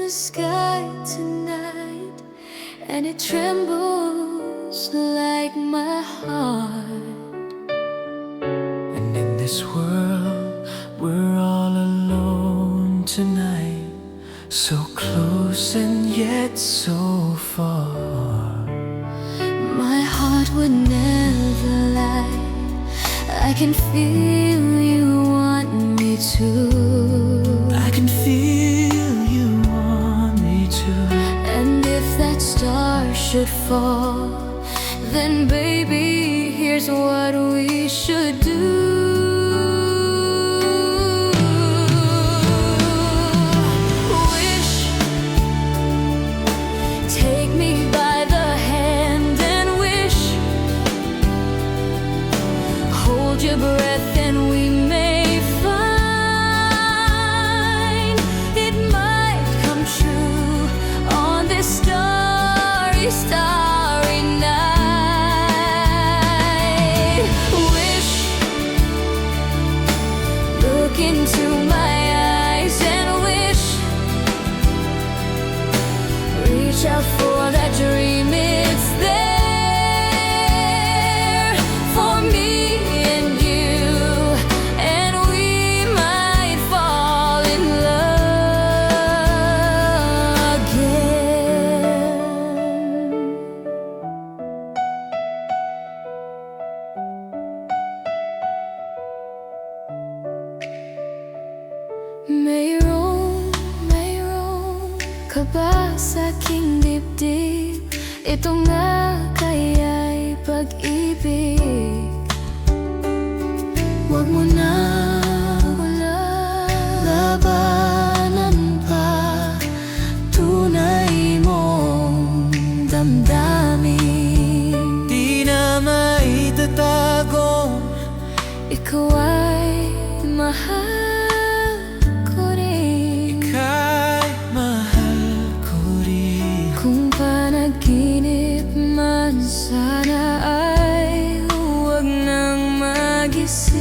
the sky tonight, and it trembles like my heart. And in this world, we're all alone tonight, so close and yet so far. My heart would never lie. I can feel you want me to. I can feel you want me to. And if that star should fall, then baby, here's what we should do. Your breath and we may find it might come true on this starry, starry night. Wish, look into my eyes and wish, reach out for that dream, it's there. Mayroon ka ba sa aking dibdib? Ito nga kaya'y pag-ibig. Huwag mo na labanan pa, tunay mong damdamin. Di na maitatago, ikaw ay mahal. Kung panaginip man, sana ay huwag nang magising.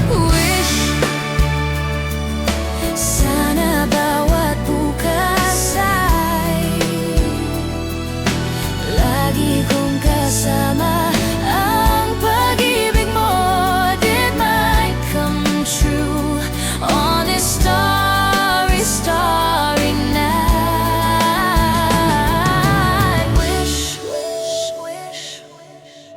Wish, sana bawat bukas ay lagi kong kasama. Ang pag-ibig mo, it might come true on this starry, starry night. Wish, wish, wish, wish.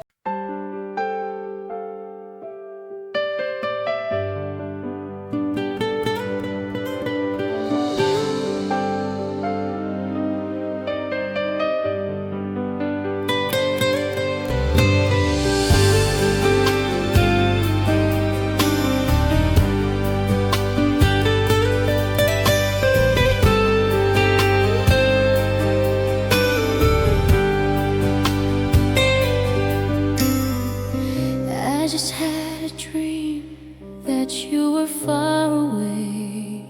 I just had a dream that you were far away,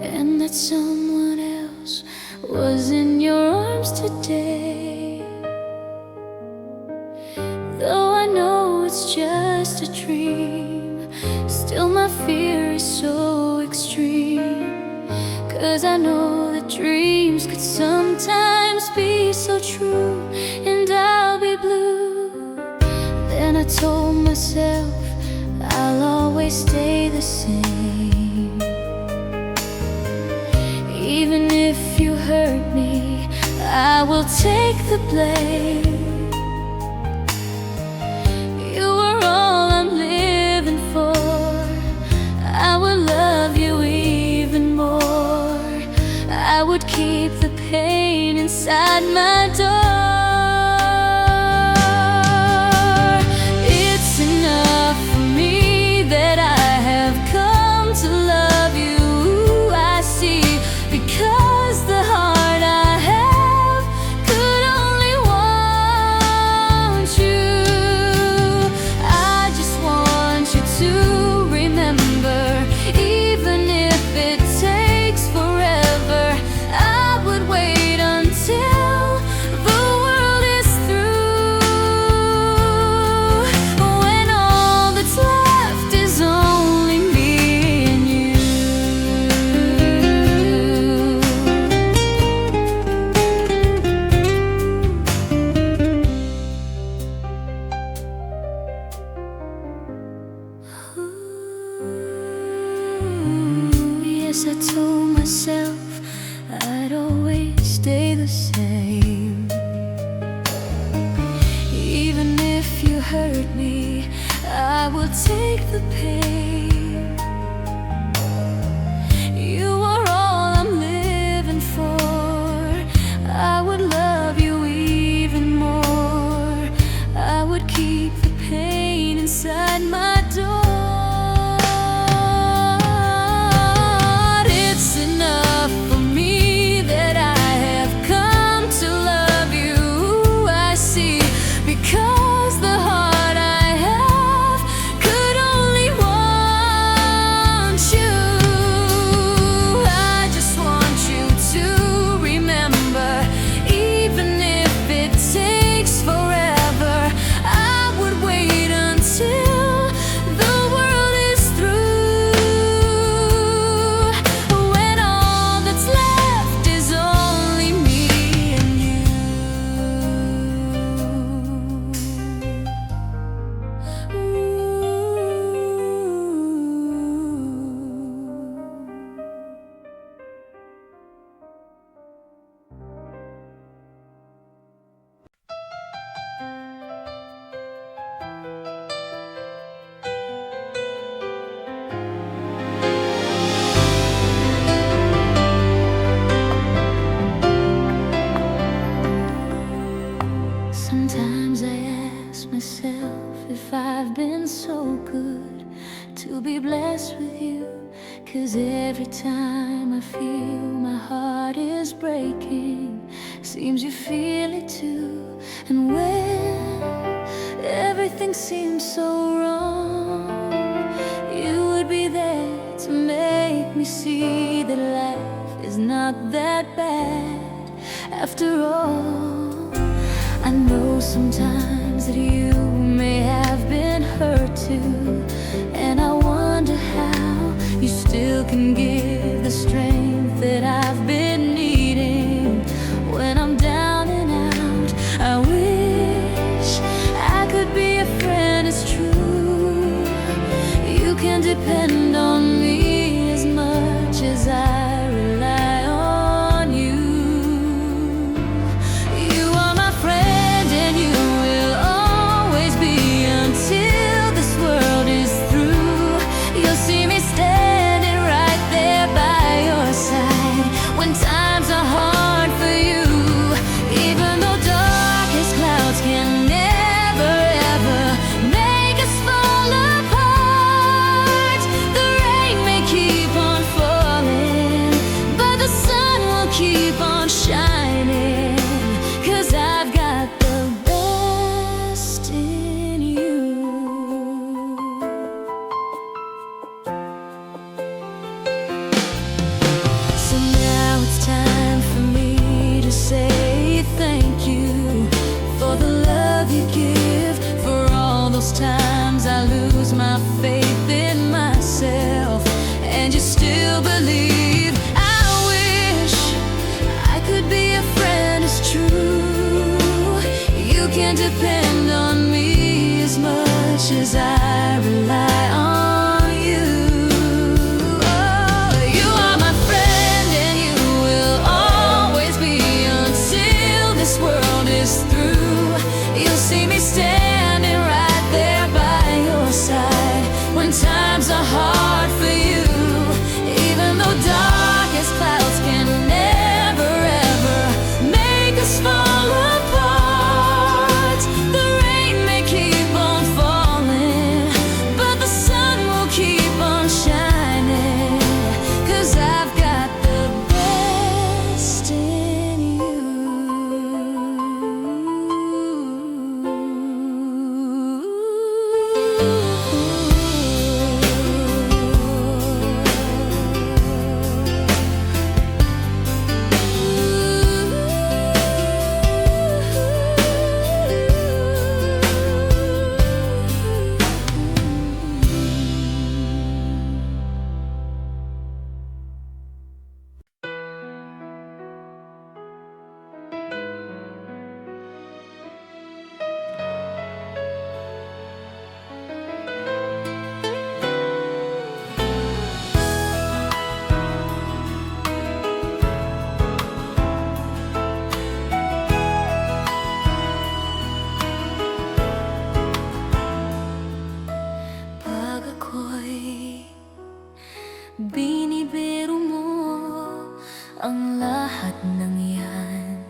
and that someone else was in your arms today. Though I know it's just a dream, still my fear is so extreme. 'Cause I know that dreams could sometimes be so true, and I'll be blue. Then I told myself I'll always stay the same. Even if you hurt me, I will take the blame. You are all I'm living for. I will love you even more. I would keep the pain inside my door. Because the heart I have could only Yes, I told myself I'd always stay the same. Even if you hurt me, I will take the pain. You are all I'm living for. I would love you even more. I would keep the pain inside my door. Sometimes I ask myself if I've been so good to be blessed with you. 'Cause every time I feel my heart is breaking, seems you feel it too. And when everything seems so wrong, you would be there to make me see that life is not that bad after all. I know sometimes that you may have been hurt too, and I wonder how you still can give the strength that I've been needing when I'm down and out. I wish I could be a friend, it's true. You can depend on me as much as I rely on you. You are my friend, and you will always be until this world is through. You'll see me standing right there by your side when times are hard for you. Even though darkest clouds can never ever make us fall apart. The rain may keep on falling, but the sun will keep on shining. 'Cause I've got the best in you. So now it's time for me to say thank you for the love you give, for all those times I lose my faith in myself and you still believe. I wish I could be a friend, it's true. You can depend on me as much as I rely on you. Oh, you are my friend, and you will always be until this world is through. You'll see me standing right there by your side when times are hard for you. Even though darkest clouds can never ever make us fall apart. The rain may keep on falling, but the sun ang lahat ng yan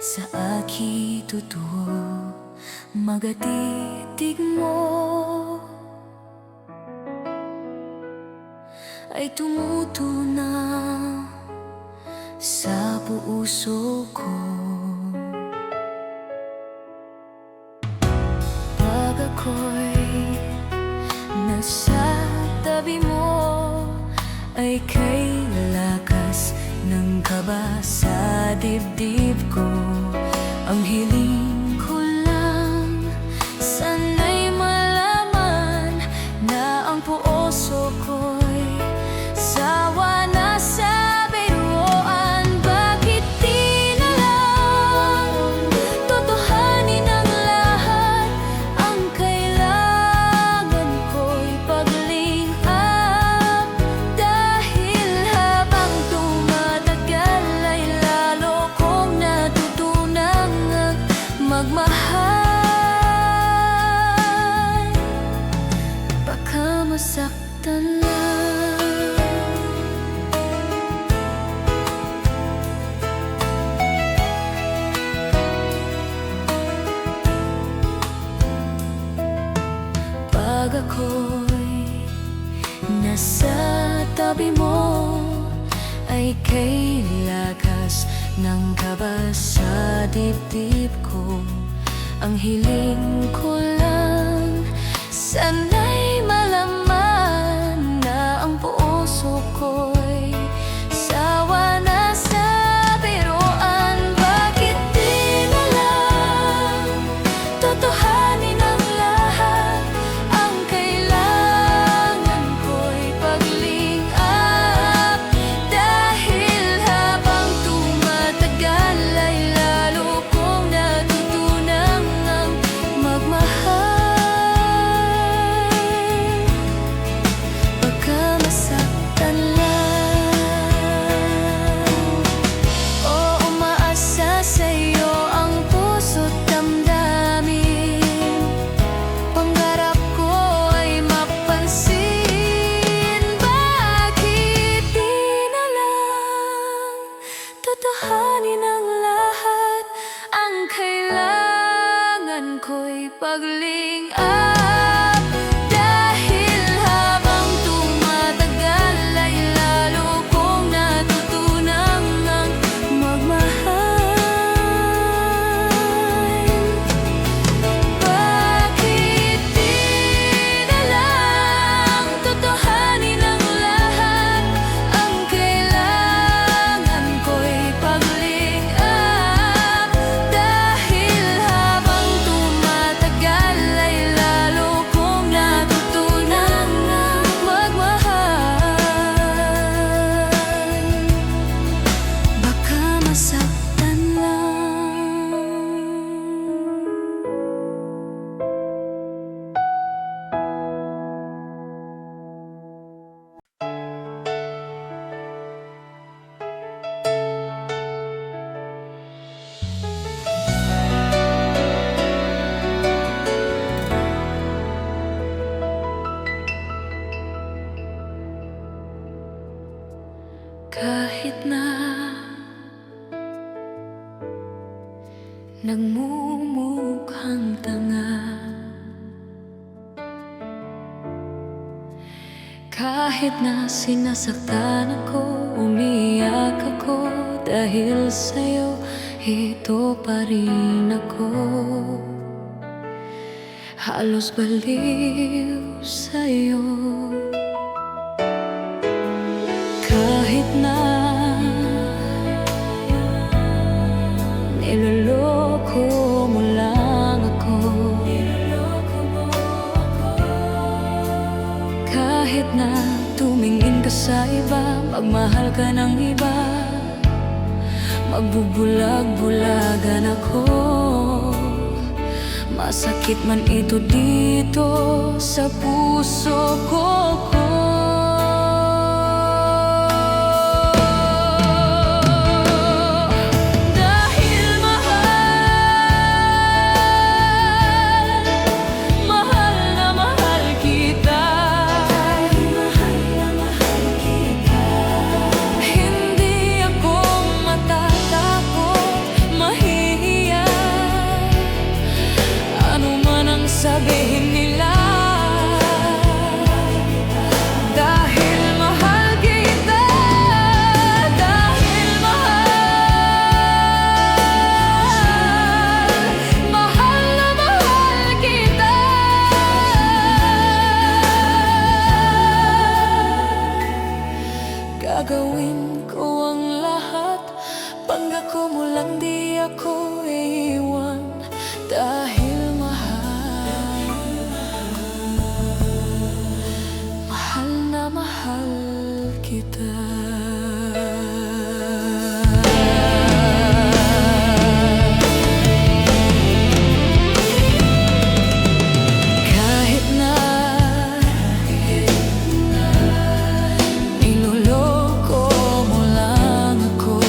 sa aking totoo, magatitig mo ay tumutunaw sa puso ko. Pag ako'y nasa tabi mo, ay kay lakas ng kaba sa dibdib ko. Ang hiling ko lang, sana'y malaman na ang puso ko'y sawa na sa biruan. Bakit di na lang totohanin ang lahat? Ang kailangan ko'y paglingap, dahil habang tumatagal ay lalo kong natutunang magmahal. Baka masaktan lang. Pag ako'y nasa tabi mo, ay kay lakas ng kaba sa dibdib ko. Ang hiling ko lang, sana'y malaman na ang puso ko'y sawa na sa biruan. Bakit di na lang totohanin ang lahat? Ang kailangan ko'y paglingap, dahil habang tumatagal ay lalo kong natutunang magmahal. Baka masaktan lang, o umaasa sa'yo ang puso't damdamin. Pangarap ko ay mapansin. Bakit di na lang totohanin ang lahat? Ang kailangan ko'y paglingap, dahil habang tumatagal ay lalo kong natutunang magmahal. Bakit di na lang totohanin ang lahat? Ang kailangan ko'y paglingap, dahil habang tumatagal ay lalo kong natutunang magmahal. Baka masaktan lang. Kahit na nagmumukhang tanga, kahit na sinasaktan ako, umiyak ako, dahil sa'yo ito pa rin ako. Halos baliw sa'yo. Kahit na niloloko mo lang ako, kahit na tumingin ka sa iba, magmahal ka ng iba, magbubulag-bulagan ako. Masakit man ito dito sa puso ko. Dahil mahal, mahal na mahal kita. Dahil mahal na mahal kita. Hindi ako Gagawin ko ang lahat, pangako mo lang di ako iiwan. Dahil mahal na mahal kita. Kahit na niloloko mo lang ako,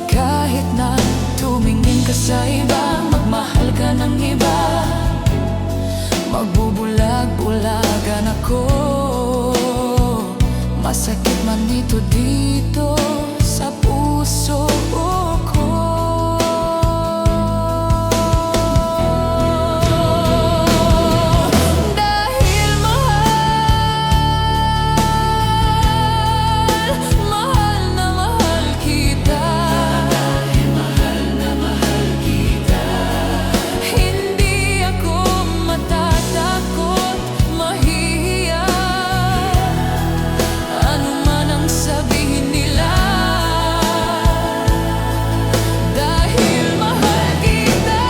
kahit na tumingin ka sa iba, magmahal ka ng iba, magbubulag-bulagan ako. Masakit man ito dito sa puso ko. Dahil mahal na mahal kita. Dahil mahal na mahal kita. Hindi ako matatakot, mahihiya, ano man ang sabihin nila. Dahil mahal kita.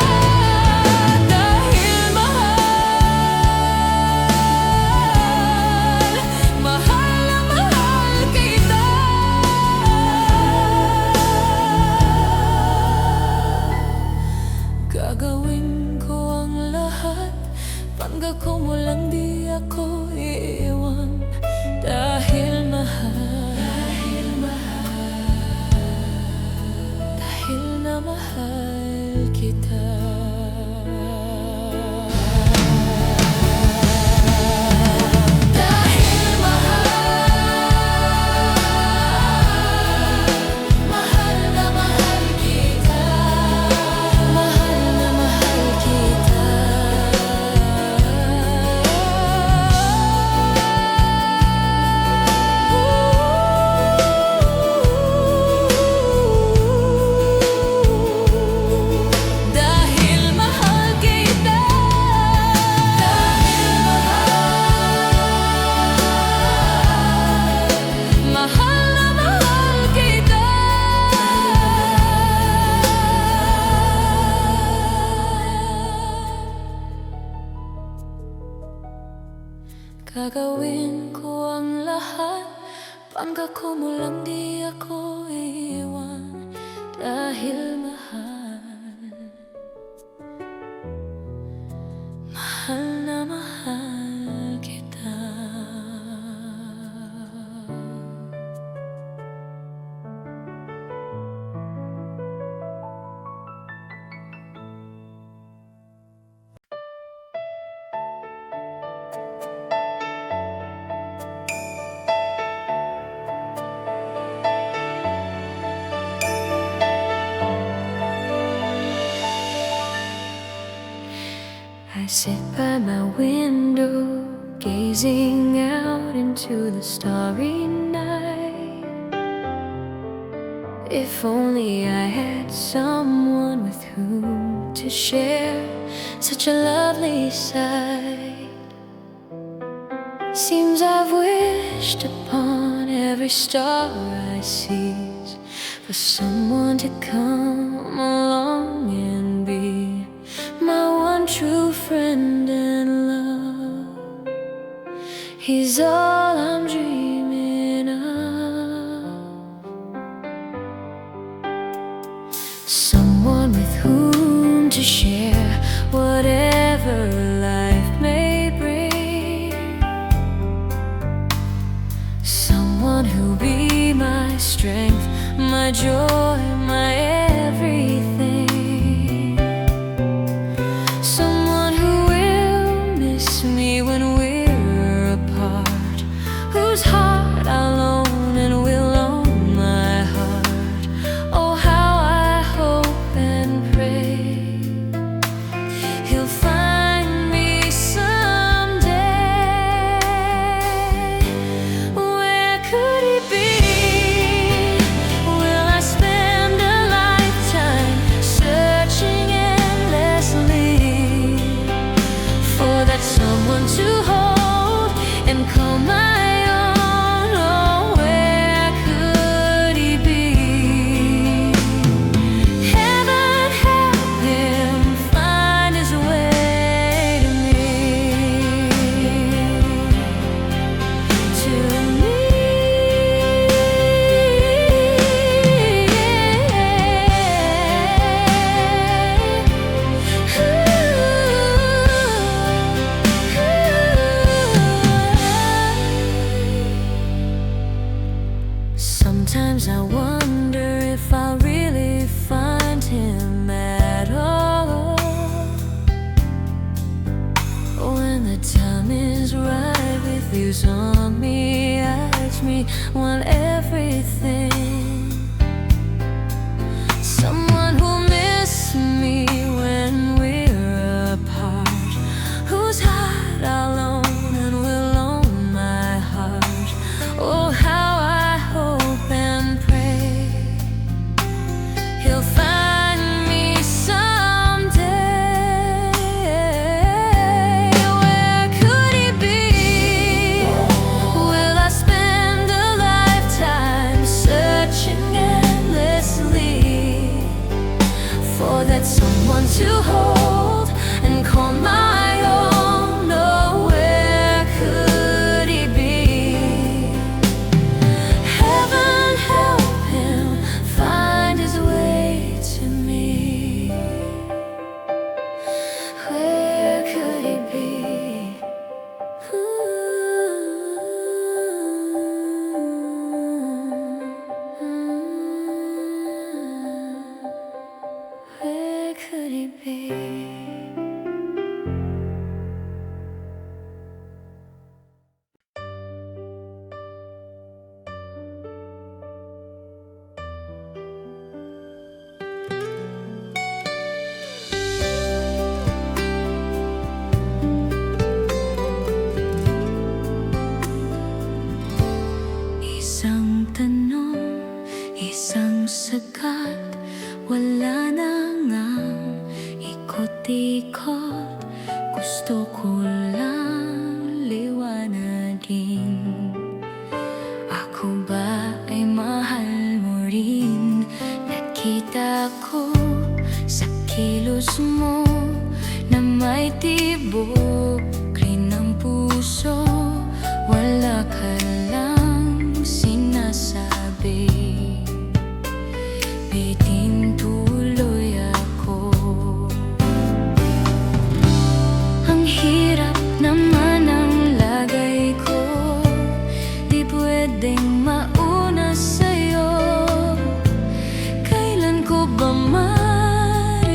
Dahil mahal na mahal kita. Gagawin ko ang lahat, pangako mo lang di ako iiwan. Dahil na mahal kita. Dahil mahal na mahal kita. Mahal na mahal kita. Dahil mahal kita. Mahal na mahal kita. Gagawin ko ang lahat, pangako mo lang di ako iiwan. Dahil mahal na mahal kita. I sit by my window, gazing out into the starry night. If only I had someone with whom to share such a lovely sight. Seems I've wished upon every star I seize for someone to come along and be my one true friend and love. He's all I'm dreaming of. Someone with whom to share whatever life may bring. Someone who'll be my strength, my joy, my everything. Someone who will miss me when we're apart, whose heart I'll own and will own my heart. Oh, how I hope and pray he'll find me someday. Where could he be? Will I spend Sometimes I wonder if I'll really find him at all. When the time is right, with views on me, ask me, want everything. Someone who'll miss me when we're apart, whose heart I'll own and will own my heart. Oh, how I hope and pray he'll find me someday. Where could he be? Will I spend a lifetime searching endlessly for that someone to hold and call my own? Oh, where could he be? Heaven help him find his way to me. Where could he be? Where could he be? Isang tanong, isang sagat, wala na ngang ikot-ikot. Gusto ko lang liwanagin, ako ba ay mahal mo rin? Nakita ko sa kilos mo na may tibok rin ang puso. Wala ka lang sinasabi, bitin tuloy ako. Ang hirap naman ang lagay ko, di pwedeng mauna sa'yo. Kailan ko ba maririnig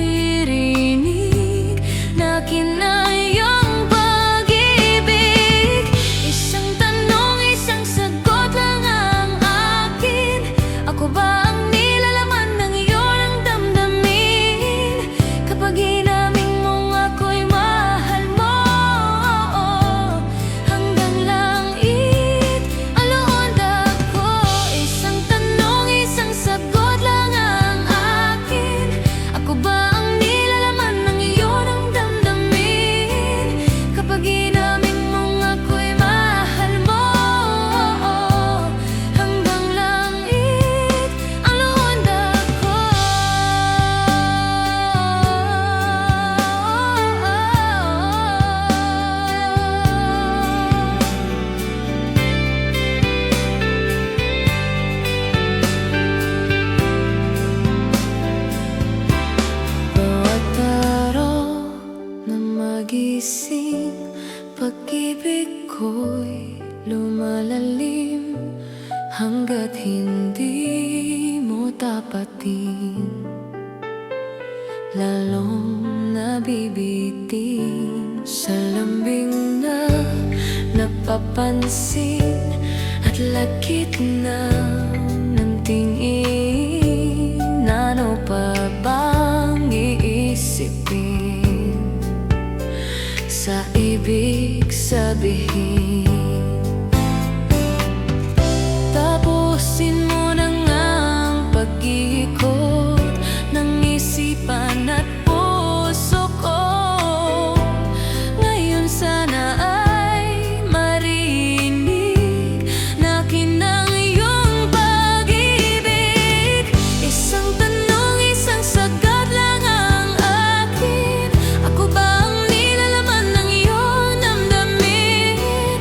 na kinayang pag-ibig? Isang tanong, isang sagot lang ang akin. Ako ba ang nilalaman ng iyong damdamin? Kapag inamin mong ako'y mahal mo, hanggang langit ang luhod ako. Isang tanong, isang sagot lang ang akin. Ako ba ang nilalaman ng iyong damdamin? Kapag inamin mong ako'y mahal mo, hanggang langit ang luhod ako. Bawat araw na magising, pag-ibig ko'y lumalalim, hanggat hindi mo tapatin, lalong nabibitin. Sa lambing na napapansin at lakit na ng tingin, ano pa bang iisipin sa ibig sabihin? Tapusin mo na ngang pag-ikot ng isipan at puso ko. Ngayon sana ay marinig na kinang iyong pag-ibig. Isang tanong, isang sagot lang ang akin. Ako ba ang nilalaman ng iyong damdamin?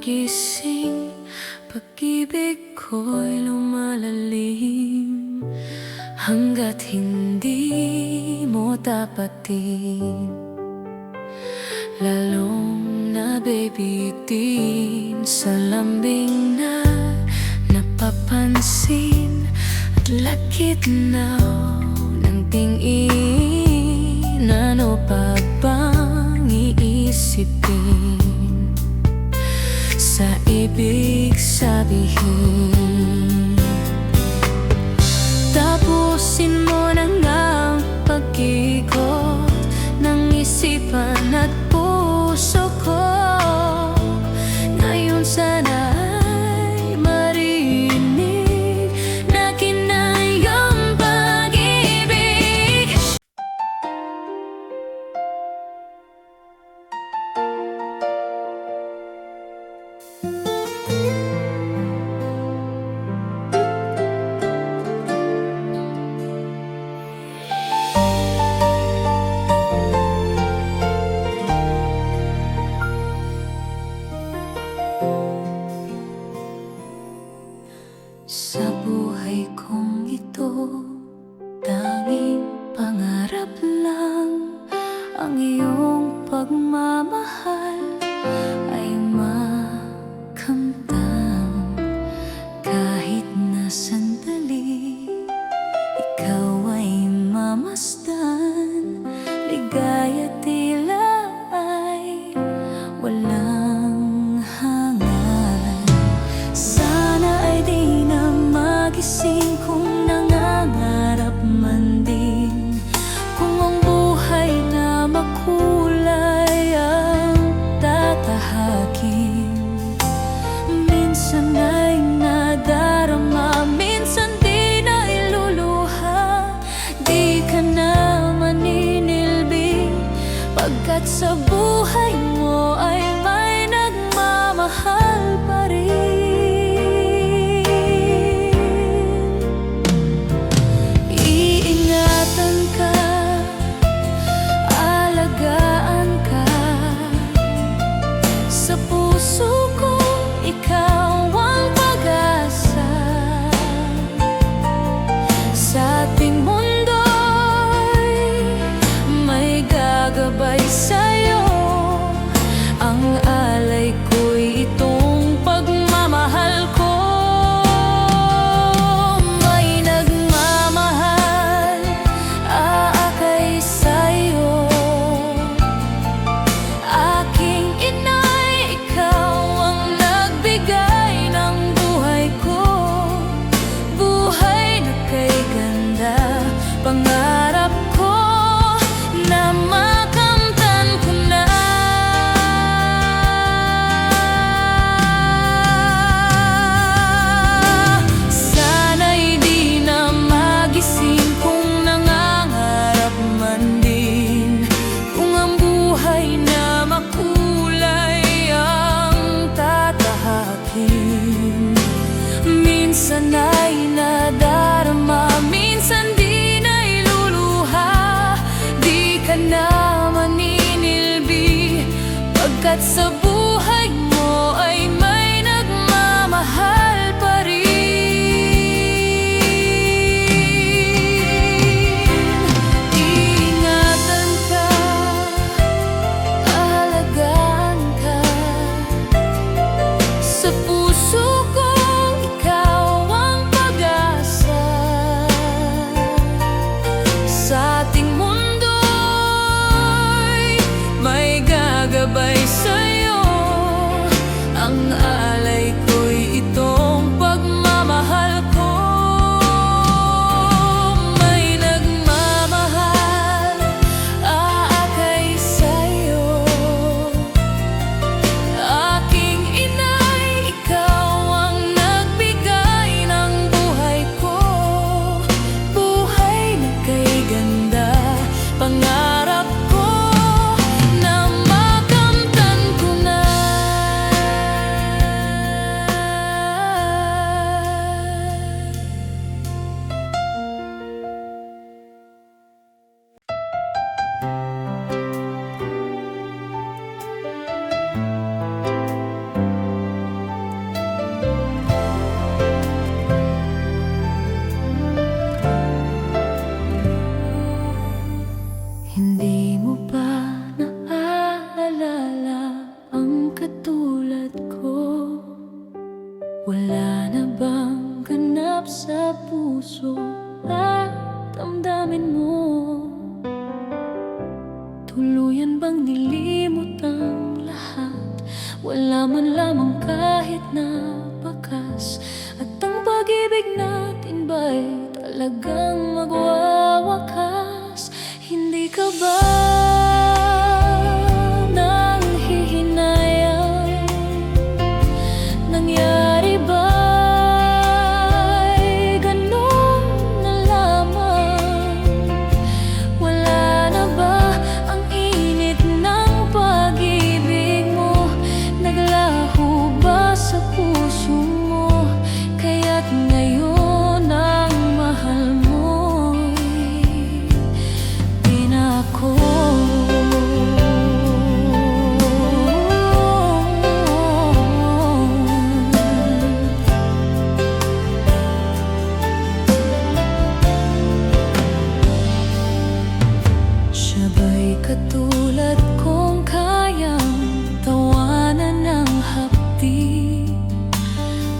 nagising, pag-ibig ko'y lumalalim, hanggat hindi mo tapatin. Lalong nabibitin sa lambing na napapansin, at lakit na ng tingin. Ano pa bang iisipin sa ibig sabihin? Tapusin mo na nga ang pag-ikot ng isipan at puso ko. Ngayon sana ay marinig na kinayang pag-ibig. Sa buhay kong ito, tanging pangarap lang ang iyong pagmamahal ay makamtan. Kahit na sandali, ikaw ay mamasdan. Ligaya tila ay walang hangal. Sana ay di na magising kung nangangarap man din, kung ang buhay na makulay ang tatahakin. Minsan ay nadarama, minsan di na iluluha. Di ka na maninilbi, pagkat sa buhay mo ay may nagmamahal pa rin. Iingatan ka, alagaan ka. Sa puso ko, ikaw ang pag-asa. Sa ating mundo'y may gagabay sa'yo. Ang alay ko'y itong pagmamahal ko. May nagmamahal, aakay sa'yo. Aking inay, ikaw ang nagbigay ng buhay ko. Buhay na kay ganda, pangarap ko na makamtan ko na. Sana'y di na magising kung nangangarap man din, kung ang buhay na makulay ang tatahakin. Minsan ay nadarama, minsan di na iluluha. Di ka na maninilbi, pagkat sa buhay mo ay may nagmamahal pa rin. Iingatan ka, alagaan ka. Sa puso ko, ikaw ang pag-asa. Sa ating mundo'y may gagabay sa'yo. tuluyan bang nilimot ang lahat? Wala man lamang kahit na bakas. At ang pag-ibig natin ba'y talagang magwawakas? Hindi ka ba nanghihinayang? Nangyari ba'y ganun na lamang? Wala na ba ang init ng pag-ibig mo? Naglaho ba sa puso mo? Kaya't ngayon ang mahal mo'y di na ako. Siya ba'y katulad kong kayang tawanan ng hapdi?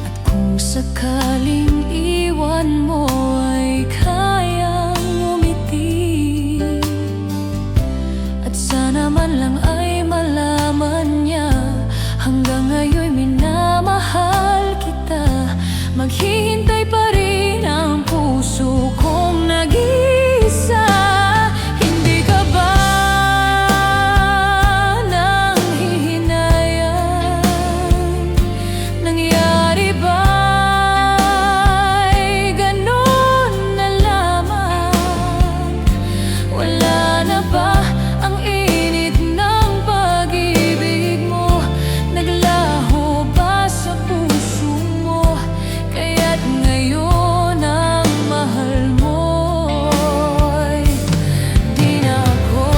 At kung sakaling iwan mo ay kayang umiti? At sana man lang ay malaman niya hanggang ngayon minamahal kita. Maghihintay pa rin ang puso kong nag-iisa. Hindi ka ba nanghihinayang? Nangyari ba'y ganun na lamang? Wala na ba ang init ng pag-ibig mo? Naglaho ba sa puso mo? Kaya't ngayon ang mahal mo'y di na ako.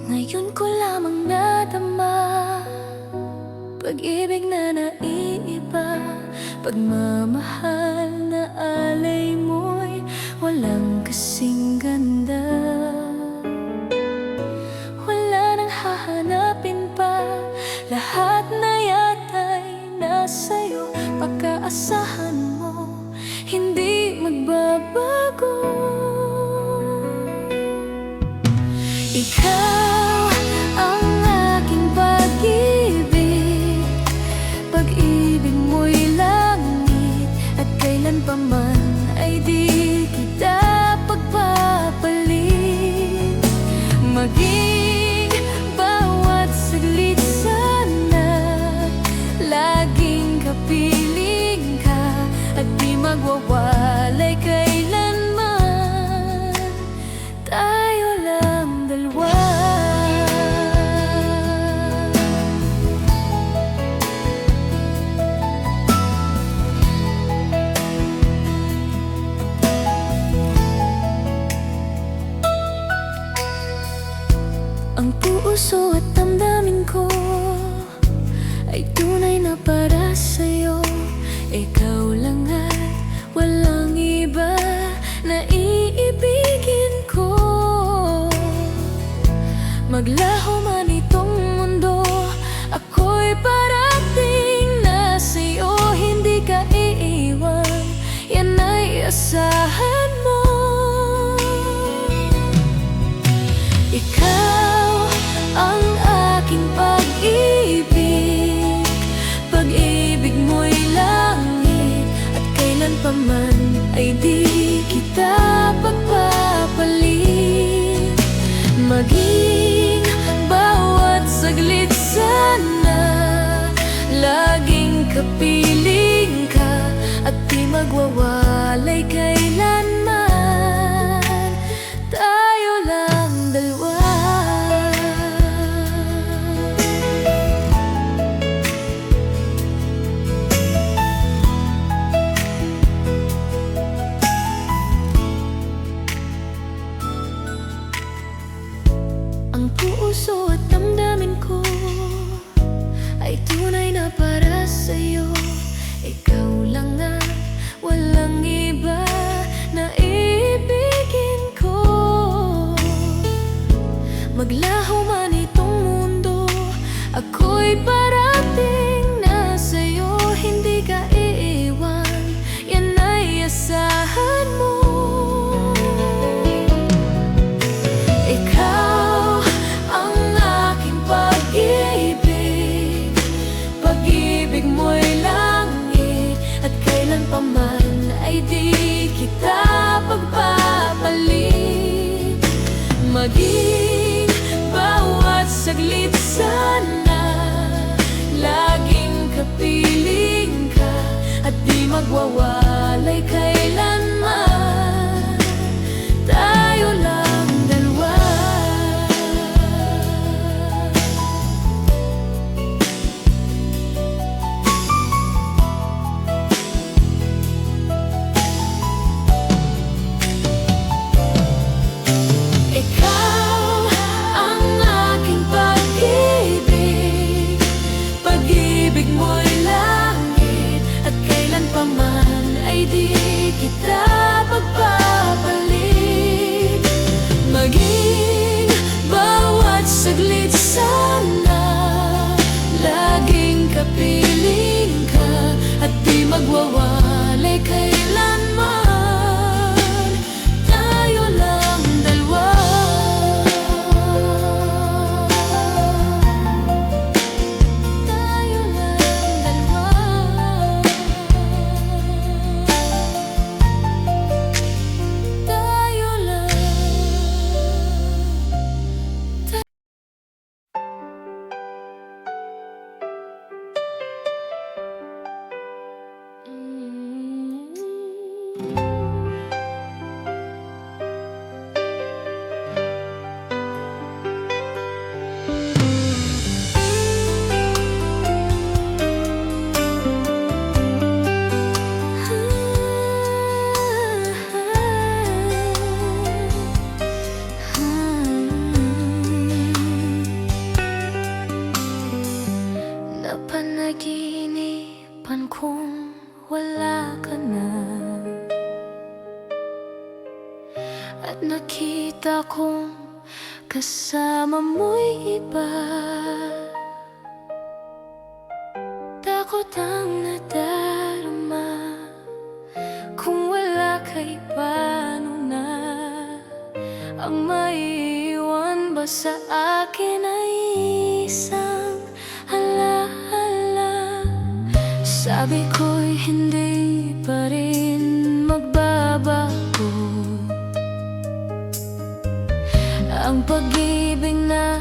Ngayon ko lamang nadama pag-ibig na naiiba, pagmamahal na alay mo'y walang kasing ganda. Wala nang hahanapin pa, lahat na yata'y nasa'yo. Pagkaasahan mo, hindi magbabago. Ikaw ang aking pag-ibig, pag-ibig mo'y langit, at kailan pa man ay di kita pagpapalit. Maging bawat saglit sana, laging kapiling ka, at di magwawalay kailanman. Tayo lang dalawa. Ang puso at damdamin ko ay tunay na para sa'yo. Ikaw lang at walang iba na iibigin ko. Maglaho man itong mundo, ako'y parating na sa'yo. Hindi ka iiwan, yan ay asahan mo. Ikaw ang aking pag-ibig, pag-ibig mo'y langit, at kailan pa man ay di kita pagpapalit. Maging bawat saglit sana, laging kapiling ka, at di magwawalay kailanman. Tayo lang dalawa. parating na sa'yo, hindi ka iiwan, yan ay asahan mo. Ikaw ang aking pag-ibig, pag-ibig mo'y langit, at kailan pa man ay di kita pagpapalit. Maging bawat saglit sana, laging kapiling ka, at di magwawalay kailanman. Tayo lang dalawa. Ikaw ang aking pag-ibig, pag-ibig mo'y langit, at kailan pa man ay di kita pagpapalit. Maging bawat saglit sana, laging kapiling ka, at di magwawalay kailanman. Tayo lang dalawa. Tayo lang dalawa. Tayo lang. Napanaginipan kong wala ka na, at nakita kong kasama mo'y iba. Takot ang nadarama, kung wala ka'y paano na, ang maiiwan ba sa akin ay isang alaala. Sabi ko'y hindi pa rin magbabago ang pag-ibig na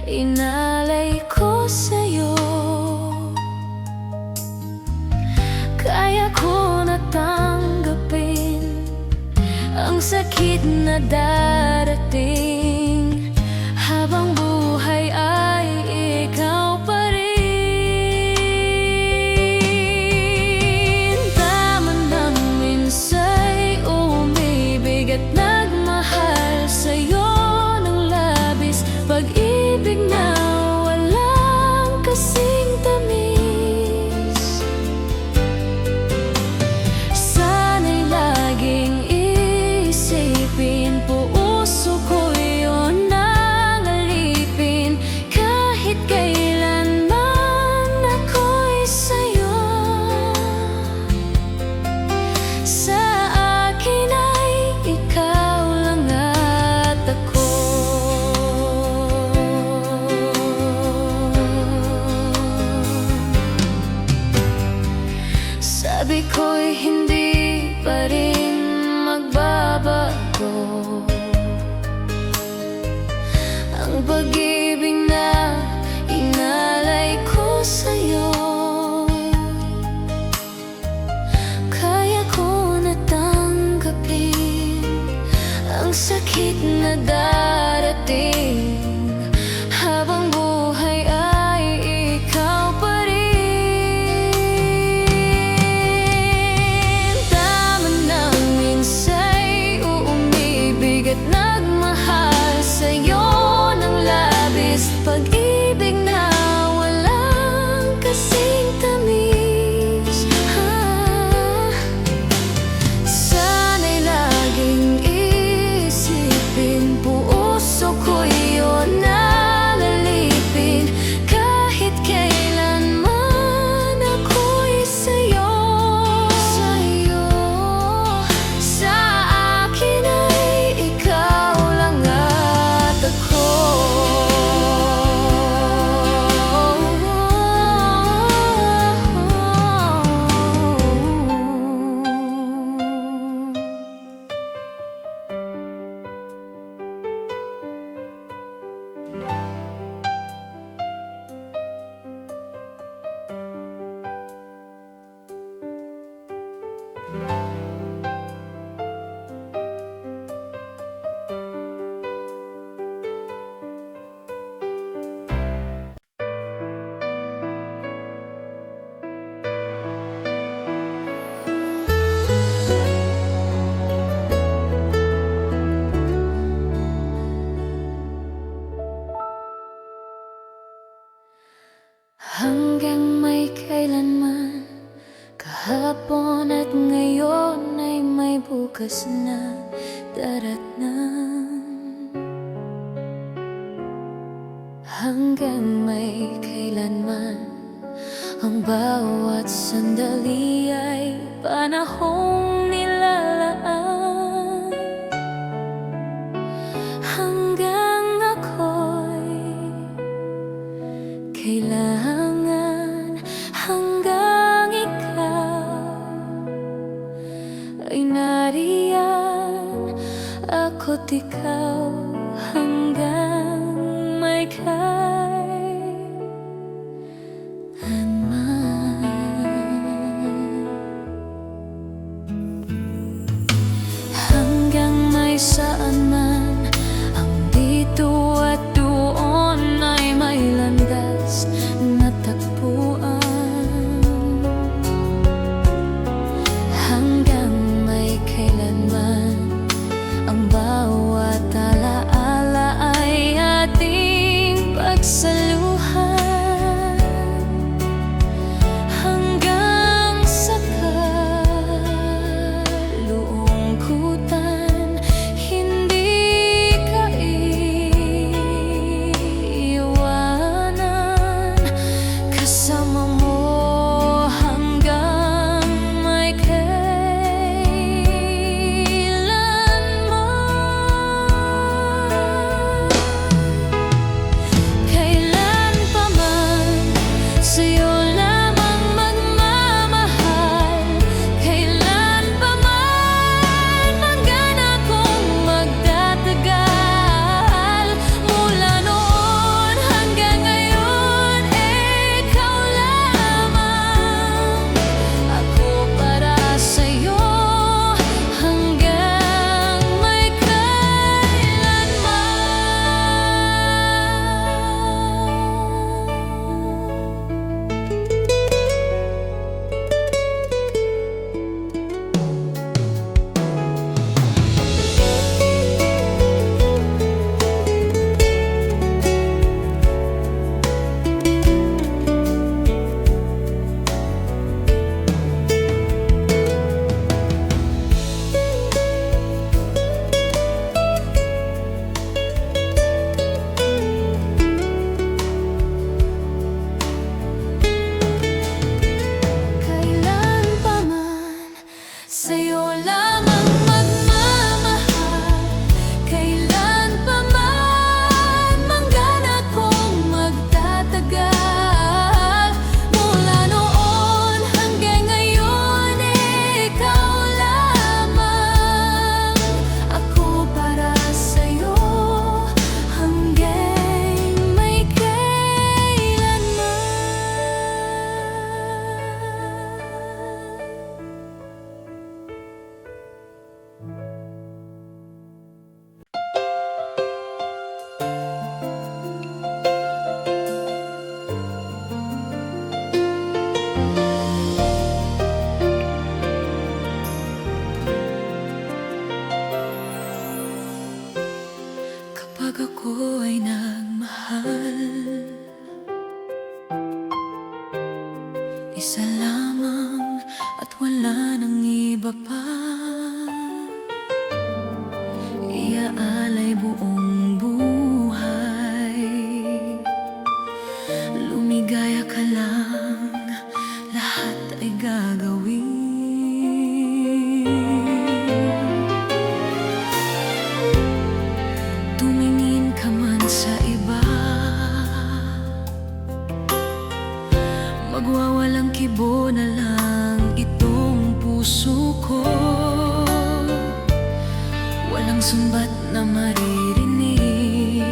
inalay ko sa'yo. Kaya ko na tanggapin ang sakit na darating, habang buhay ay ikaw pa rin. Tama nang minsa'y umibig at nagmahal sa'yo ng labis, pag-ibig na walang kasing tamis. Sana'y laging isipin, puso ko yun ang alipin, kahit kailanman ako'y sa'yo. Sa akin ay ikaw lang at ako. Sabi ko'y hindi pa rin magbabago ang pag-ibig na inalay ko sa'yo. Kaya ko na tanggapin ang sakit na darating, habang buhay ay ikaw pa rin. Hanggang may kailanman, kahapon at ngayon ay may bukas na daratnan. Hanggang may kailanman, ang bawat sandali ay panahong nilalaan. Hanggang ako'y kailangan, hanggang ikaw ay nariyan, ako't ikaw hanggang may hanggang may saan man, ang dito at doon ay may landas na tagpuan. Hanggang may kailanman, ang bawat alaala ay ating pagsaluhan. Hanggang sa kalungkutan, hindi ka iiwanan. Kasama mo hanggang may kailanman. Kailan pa man sa'yo lamang magmamahal, kailan pa man hanggang akong magtatagal. Mula noon hanggang ngayon, ikaw lamang. Ako para sa'yo hanggang may kailan pa man sa'yo lamang magmamahal, kailan pa man hanggang akong magtatagal. Mula noon hanggang ngayon, ikaw lamang. Ako para sa'yo hanggang may kailanman. Kapag ako ay nagmahal, isa lamang at wala nang iba pa. Iaalay buong buhay, lumigaya ka lang, lahat ay gagawin. Tumingin ka man sa iba, magwawalang kibo na lang itong puso ko. Walang sumbat na maririnig,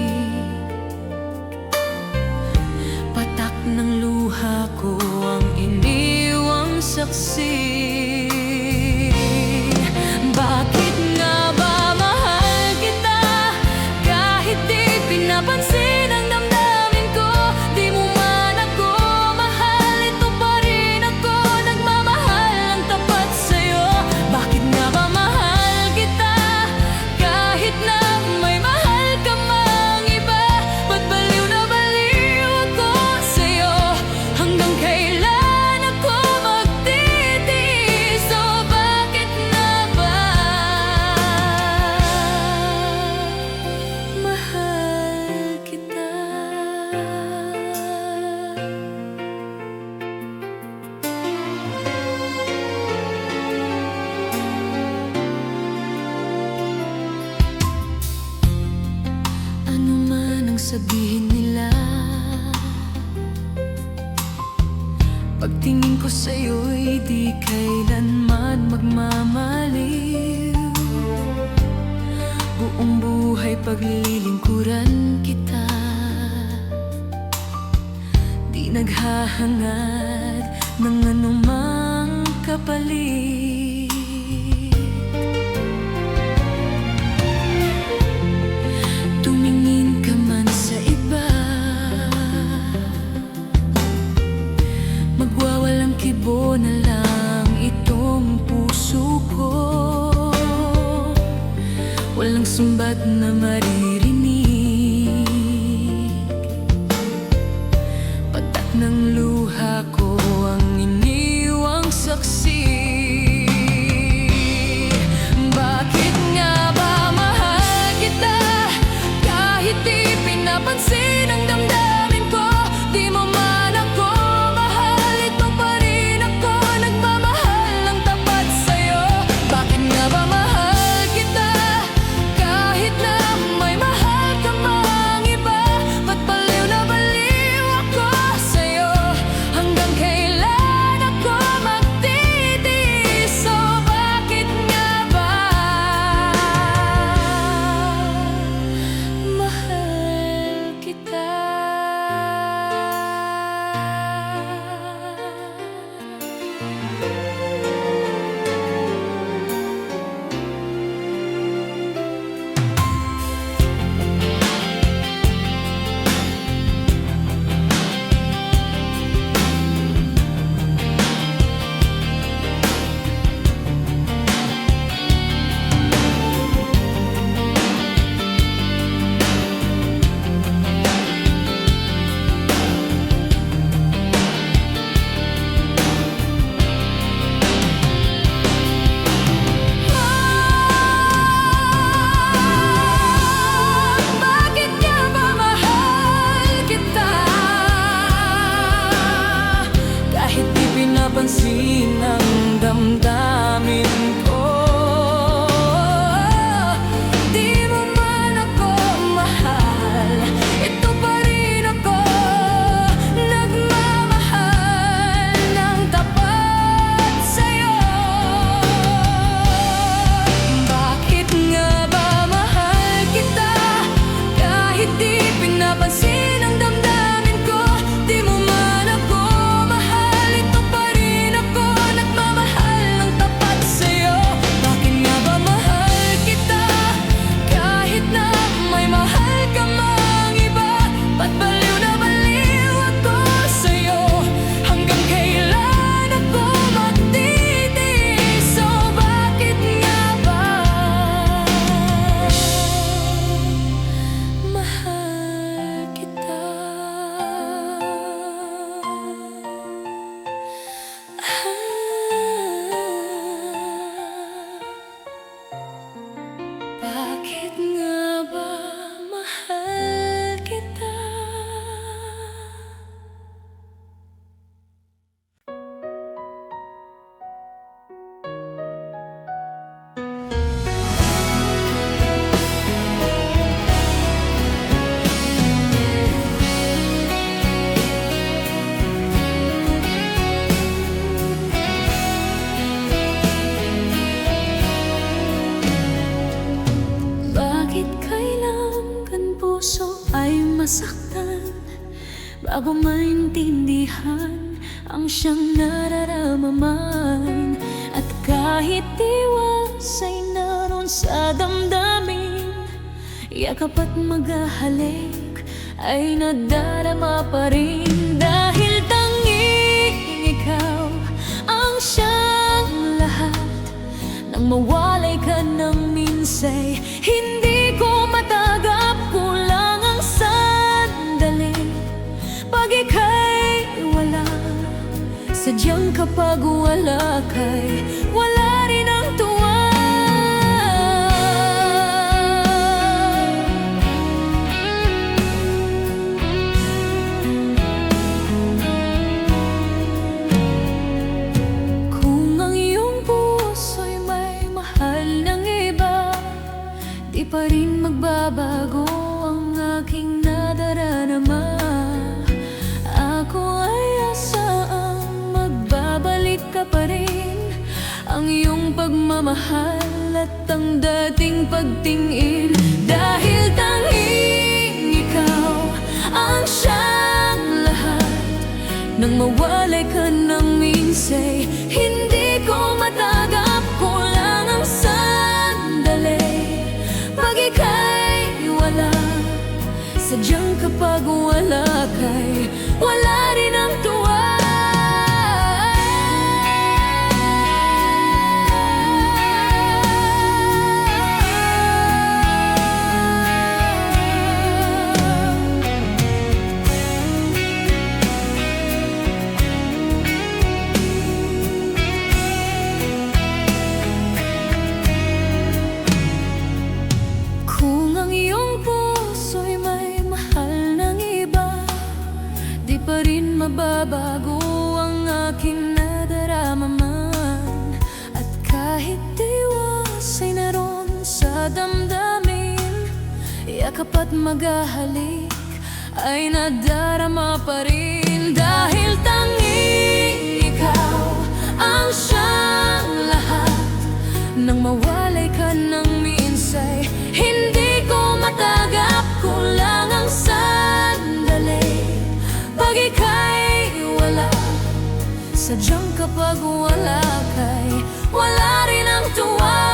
patak ng luha ko ang iniwang saksi. Bakit nga ba mahal kita kahit di pinapansin ang damdamin ko? Di mo man ako mahal, ito pa rin ako nagmamahal ng tapat sa'yo. Bakit nga ba mahal kita kahit na may mahal ka mang iba? Ba't baliw na baliw ako sa'yo? Pagtingin ko sa'yo'y di kailanman magmamaliw. Buong buhay paglilingkuran kita, di naghahangad ng anumang kapalit. Tumingin ka man sa iba, magwawalang kibo na lang itong puso ko. Walang sumbat na maririnig, patak ng luha ko ang iniwang saksi. Bakit nga ba mahal kita kahit di pinapansin ang damdamin ko? Di mo man ako mahal, ito pa rin ako nagmamahal ng tapat sa'yo. Bakit nga ba mahal kita kahit na may mahal ka mang iba? Ba't baliw na baliw ako sa'yo? Hanggang kailan ako magtitiis? So bakit nga ba mahal kita? Bakit nga ba mahal kita kahit di pinapansin ang damdamin ko? Di mo man ako mahal, ito pa rin ako nagmamahal ng tapat sa'yo. Bakit nga ba mahal kita kahit di pinapansin ang damdamin ko? Di mo man ako mahal, ito pa rin ako nagmamahal ng tapat sa'yo. Bakit nga ba mahal kita kahit na may mahal ka mang iba? Ba't baliw na baliw ako sa'yo? Hanggang kailan ako magtitiis? So bakit nga ba mahal kita? Bakit nga ba mahal kita? Bakit kailangan puso ay masaktan bago maintindihan ang siyang nararamdaman? At kahit iwas ay naroon sa damdamin, yakap at maghahalik ay nadarama pa rin. Dahil tanging ikaw ang siyang lahat, nang mawalay ka ng minsay, hindi ko matagap, kulang ang sandali. Pag ika'y wala, sadyang kapag wala ka'y wala rin ang tuwa. Kung ang iyong puso'y may mahal ng iba, di pa rin magbabago ang aking nadarama. Ako ay asaang pagmamahal at ang dating pagtingin. Dahil tanging ikaw ang siyang lahat. Nang mawalay ka ng minsay, hindi ko matagap, kulang ang sandali. Pag ika'y wala, sadyang kapag wala ka'y wala rin ang tuwa. Kung ang iyong puso'y may mahal ng iba, di pa rin mababago ang aking nadarama man. At kahit iwas ay naroon sa damdamin, yakap at maghahalik ay nadarama pa rin. Dahil tanging ikaw ang siyang lahat. Nang mawalay ka ng minsay, hindi ko matagap, kulang ang sandali. Pag ika'y wala, sadyang kapag wala ka'y wala rin ang tuwa.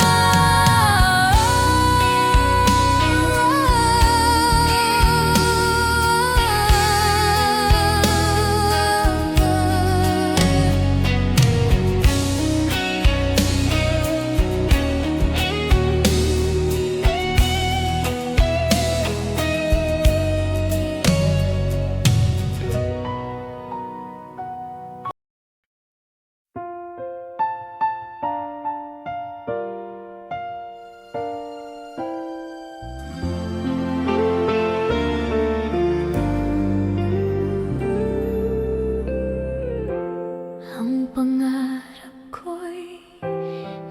Ang pangarap ko'y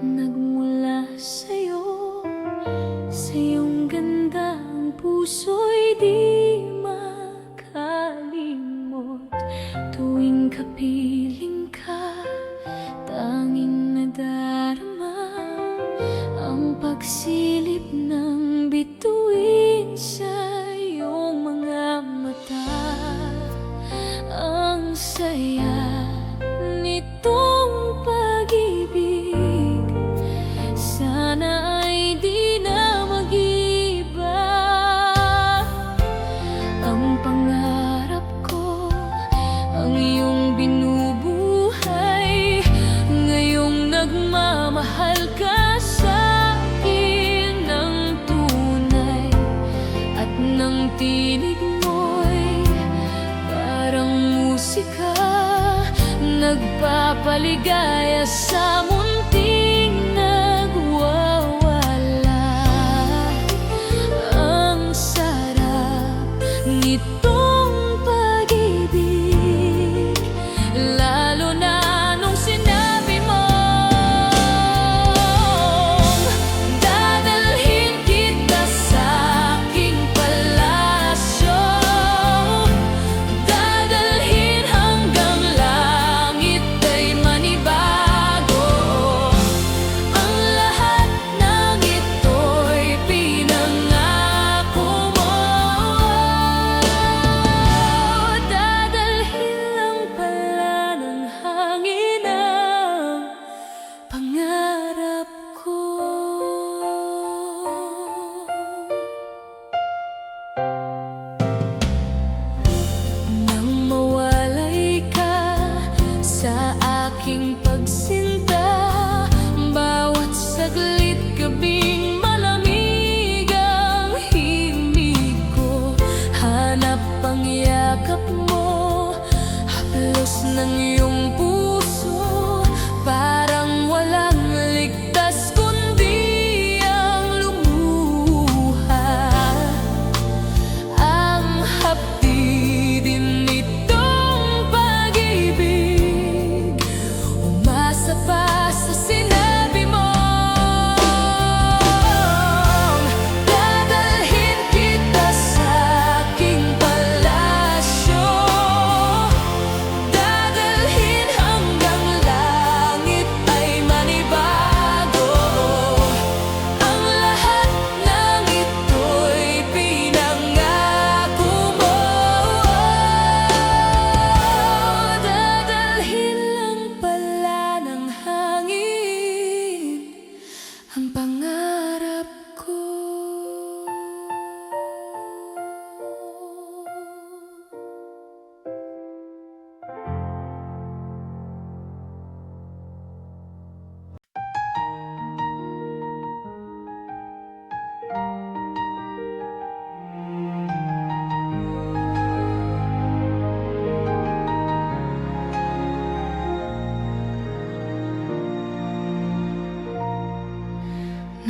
nagmula sa'yo, sa iyong ganda ang puso'y di makalimot. Tuwing kapiling ka, tanging nadarama ang pagsilip ng bituin sa iyong mga mata. Ang saya nitong pag-ibig, sana ay di na mag-iba. Ang pangarap ko, ang iyong binubuhay, ngayong nagmamahal ka sa'kin ng tunay. At ng tinig mo'y parang musika, nagpapaligaya sa munting nagwawala. Ang sarap nitong pag-ibig, lalo na nung sinabi mong dadalhin kita sa aking palasyo, dadalhin hanggang langit ay manibago.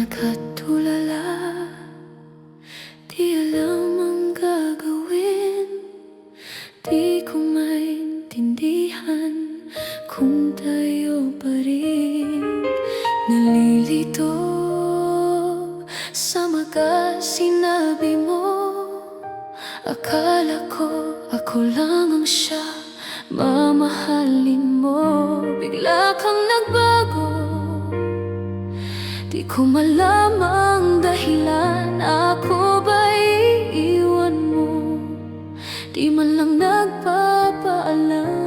nakatulala, di alam ang gagawin. Di ko maintindihan kung tayo pa rin. Nalilito sa mga sinabi mo. Akala ko ako lang ang siya mamahalin mo. Bigla kang nagbago, di ko malamang dahilan. Ako ba iiwan mo? Di man lang nagpapaalam.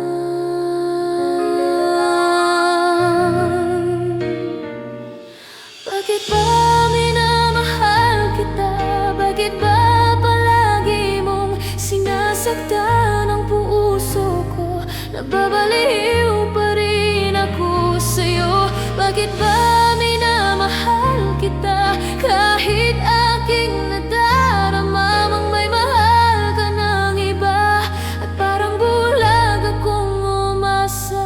Bakit ba minamahal kita? Bakit ba palagi mong sinasaktan ang puso ko? Nababaliw pa rin ako sa'yo. Bakit ba minamahal kita? Kahit aking nadarama mang may mahal ka ng iba, at parang bulag akong umasa.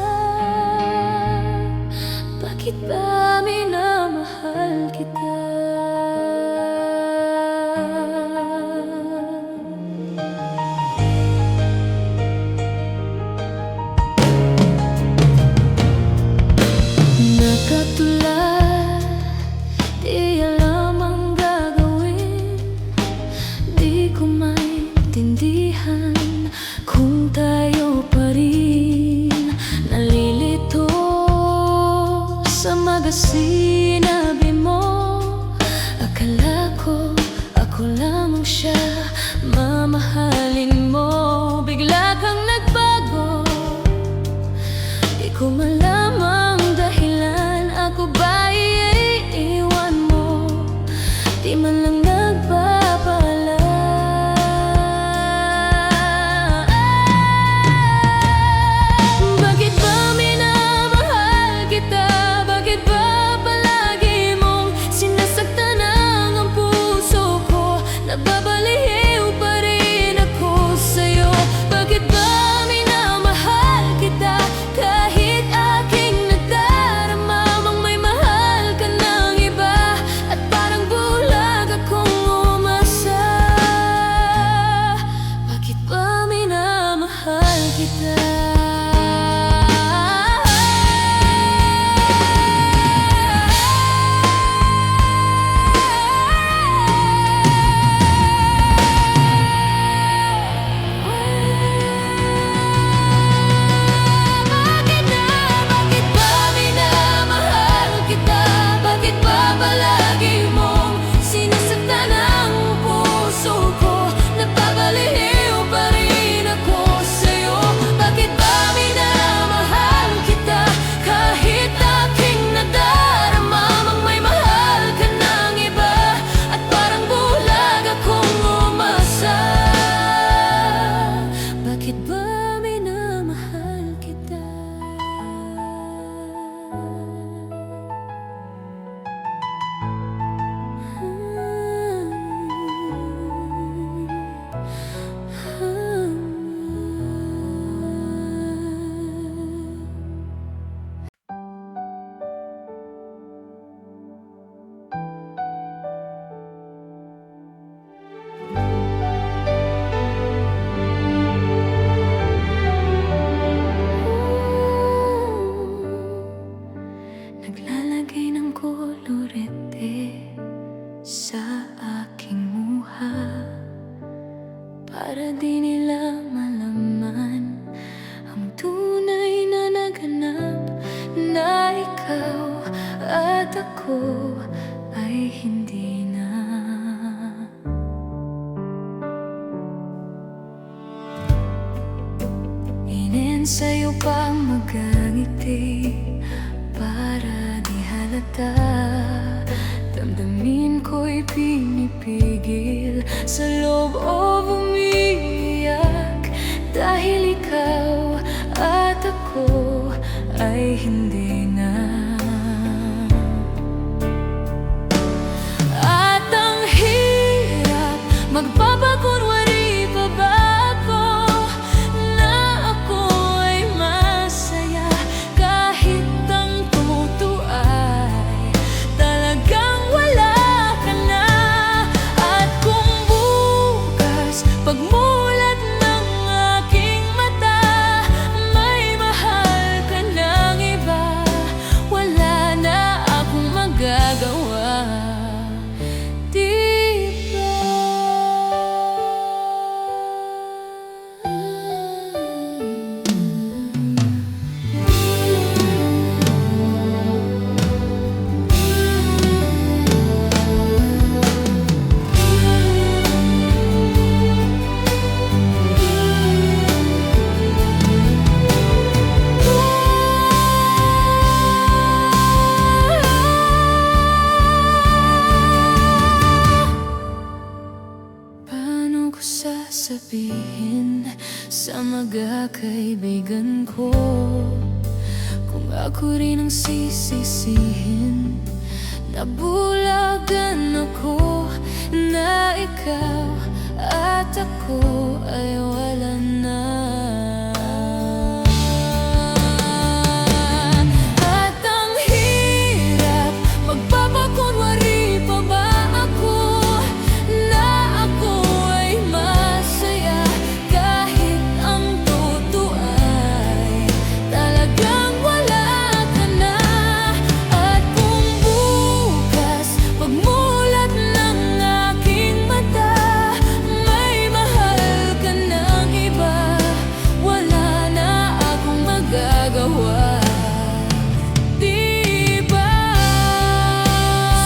Bakit ba minamahal kita? Nakatulad, di alam ang gagawin. Di ko maintindihan kung tayo pa rin. Nalilito sa mga sinabi mo. Akala ko ako lamang siya mamahalin mo. Bigla kang nagbago, di ko malamang dahilan. Ako ba iiwan mo? Di man lang nagpapaalam. Bakit ba minamahal kita? Bakit ba palagi mong sinasaktan ang puso ko? Nababaliw pa rin ako sa'yo. Bakit ba minamahal kita? Kahit aking nadarama mang may mahal ka ng iba, at parang bulag akong umasa. Bakit ba minamahal kita? Bakit ba minamahal kita? Bakit ba palagi mong sinasaktan ang puso ko? Nababaliw pa rin ako sa'yo. Bakit ba minamahal kita? Kahit aking nadarama mang may mahal ka ng iba, at parang bulag akong umasa. Bakit ba minamahal kita? Naglalagay ng kolorete sa aking muha, para di nila malaman ang tunay na naganap, na ikaw at ako ay hindi na. Inensayo pang magangiti para di halata. Damdamin ko'y pinipigil sa loob o umiiyak, dahil ikaw at ako ay hindi na. At ang hirap magpapakunwari pa ba ako na ako ay masaya, kahit ang totoo ay talagang wala. Ako rin ang sisisihin. Nabulagan ako na ikaw at ako ay wala na. At ang hirap, magpapakunwari pa ba ako na ako ay masaya, kahit ang totoo ay talagang wala ka na. At kung bukas pagmulat ng aking mata, may mahal ka ng iba, wala na akong magagawa. Di ba?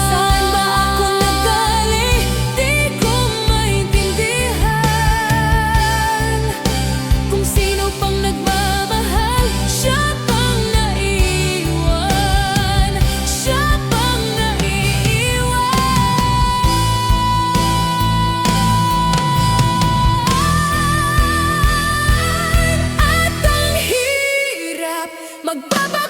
Saan ba ako nagaling? Di ko maintindihan. Kung sino pang nagmamahal, siya pang naiiwan. Siya pang naiiwan. At ang hirap, magpapa